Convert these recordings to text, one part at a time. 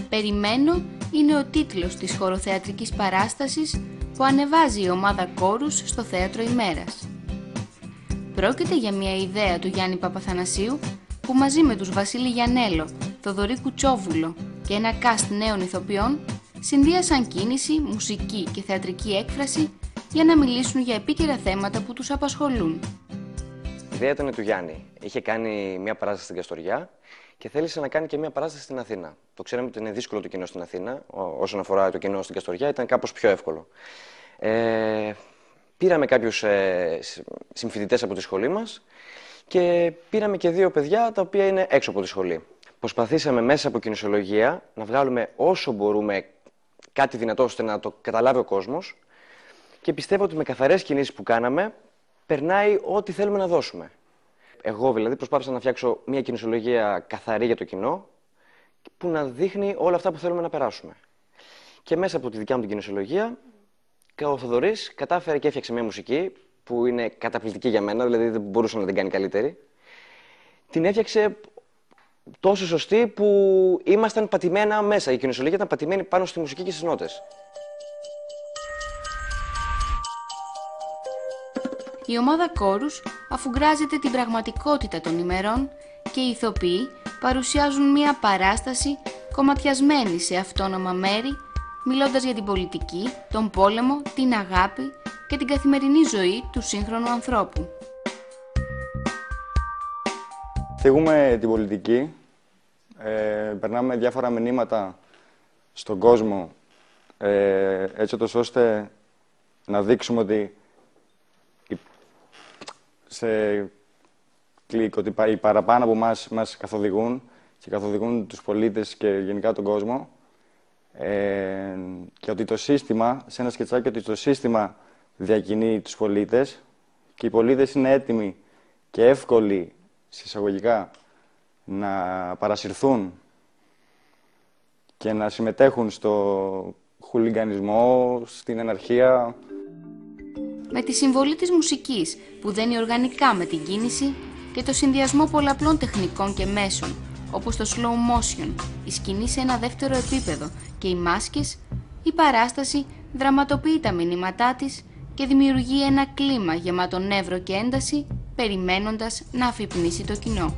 «Περιμένω» είναι ο τίτλος της χοροθεατρικής παράστασης που ανεβάζει η ομάδα Κόρους στο Θέατρο Ημέρας. Πρόκειται για μια ιδέα του Γιάννη Παπαθανασίου που μαζί με τους Βασίλη Γιαννέλο, Θοδωρή Κουτσόβουλο και ένα cast νέων ηθοποιών συνδύασαν κίνηση, μουσική και θεατρική έκφραση για να μιλήσουν για επίκαιρα θέματα που τους απασχολούν. Η ιδέα ήταν του Γιάννη. Είχε κάνει μια παράσταση στην Καστοριά και θέλησε να κάνει και μια παράσταση στην Αθήνα. Το ξέραμε ότι είναι δύσκολο το κοινό στην Αθήνα. Όσον αφορά το κοινό στην Καστοριά, ήταν κάπως πιο εύκολο. Πήραμε κάποιους συμφοιτητές από τη σχολή μας και πήραμε και 2 παιδιά τα οποία είναι έξω από τη σχολή. Προσπαθήσαμε μέσα από κινησιολογία να βγάλουμε όσο μπορούμε κάτι δυνατό ώστε να το καταλάβει ο κόσμος και πιστεύω ότι με καθαρές κινήσεις που κάναμε περνάει ό,τι θέλουμε να δώσουμε. Εγώ δηλαδή προσπάθησα να φτιάξω μια κινησιολογία καθαρή για το κοινό που να δείχνει όλα αυτά που θέλουμε να περάσουμε. Και μέσα από τη δικιά μου την κινησιολογία ο Θοδωρής κατάφερε και έφτιαξε μια μουσική που είναι καταπληκτική για μένα, δηλαδή δεν μπορούσε να την κάνει καλύτερη. Την έφτιαξε τόσο σωστή που ήμασταν πατημένα μέσα. Η κινησιολογία ήταν πατημένη πάνω στη μουσική και στις νότες. Η ομάδα Κόρους αφουγκράζεται την πραγματικότητα των ημερών και οι ηθοποιοί παρουσιάζουν μια παράσταση κομματιασμένη σε αυτόνομα μέρη, μιλώντας για την πολιτική, τον πόλεμο, την αγάπη και την καθημερινή ζωή του σύγχρονου ανθρώπου. Θίγουμε την πολιτική, περνάμε διάφορα μηνύματα στον κόσμο, έτσι ώστε να δείξουμε ότι ότι οι παραπάνω από μας καθοδηγούν και καθοδηγούν τους πολίτες και γενικά τον κόσμο και ότι το σύστημα, σε ένα σκετσάκι, ότι το σύστημα διακινεί τους πολίτες και οι πολίτες είναι έτοιμοι και εύκολοι, συσσαγωγικά, να παρασυρθούν και να συμμετέχουν στο χουλιγκανισμό, στην αναρχία. Με τη συμβολή της μουσικής που δένει οργανικά με την κίνηση και το συνδυασμό πολλαπλών τεχνικών και μέσων όπως το slow motion, η σκηνή σε ένα δεύτερο επίπεδο και οι μάσκες, η παράσταση δραματοποιεί τα μηνύματά της και δημιουργεί ένα κλίμα γεμάτο νεύρο και ένταση, περιμένοντας να αφυπνίσει το κοινό.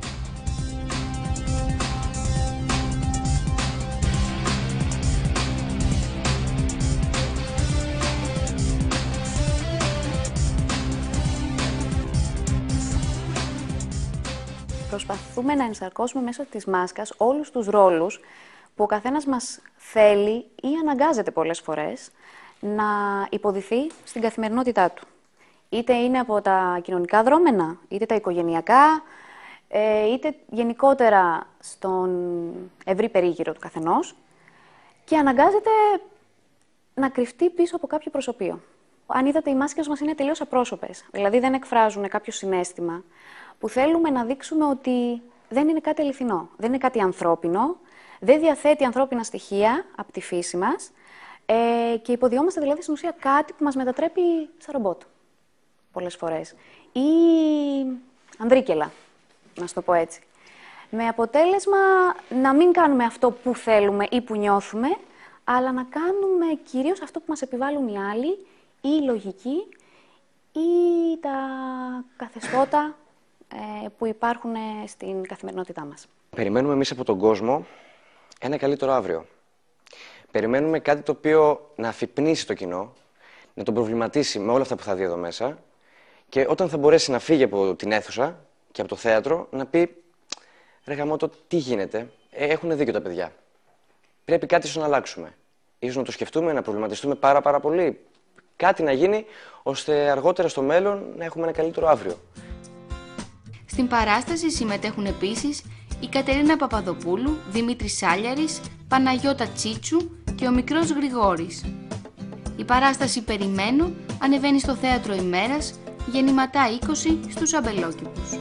Προσπαθούμε να ενσαρκώσουμε μέσω της μάσκας όλους τους ρόλους που ο καθένας μας θέλει ή αναγκάζεται πολλές φορές να υποδηθεί στην καθημερινότητά του. Είτε είναι από τα κοινωνικά δρόμενα, είτε τα οικογενειακά, είτε γενικότερα στον ευρύ περίγυρο του καθενός και αναγκάζεται να κρυφτεί πίσω από κάποιο προσωπείο. Αν είδατε, οι μάσκες μας είναι τελείως απρόσωπες, δηλαδή δεν εκφράζουν κάποιο συναίσθημα που θέλουμε να δείξουμε ότι δεν είναι κάτι αληθινό, δεν είναι κάτι ανθρώπινο, δεν διαθέτει ανθρώπινα στοιχεία από τη φύση μας και υποδιόμαστε δηλαδή στην ουσία κάτι που μας μετατρέπει σε ρομπότ πολλές φορές. Ή ανδρίκελα, να σου το πω έτσι. Με αποτέλεσμα να μην κάνουμε αυτό που θέλουμε ή που νιώθουμε, αλλά να κάνουμε κυρίως αυτό που μας επιβάλλουν οι άλλοι ή η λογική ή τα καθεστώτα που υπάρχουν στην καθημερινότητά μας. Περιμένουμε εμείς από τον κόσμο ένα καλύτερο αύριο. Περιμένουμε κάτι το οποίο να αφυπνίσει το κοινό, να τον προβληματίσει με όλα αυτά που θα δει εδώ μέσα και όταν θα μπορέσει να φύγει από την αίθουσα και από το θέατρο να πει «Ρε γαμώτο, τι γίνεται, έχουν δίκιο τα παιδιά. Πρέπει κάτι ίσως να αλλάξουμε. Ίσως να το σκεφτούμε, να προβληματιστούμε πάρα πολύ. Κάτι να γίνει ώστε αργότερα στο μέλλον να έχουμε ένα καλύτερο αύριο». Στην παράσταση συμμετέχουν επίσης η Κατερίνα Παπαδοπούλου, Δημήτρης Σάλιαρης, Παναγιώτα Τσίτσου και ο μικρός Γρηγόρης. Η παράσταση «Περιμένω» ανεβαίνει στο Θέατρο Ημέρας, γεννηματά 20 στους Αμπελόκηπους.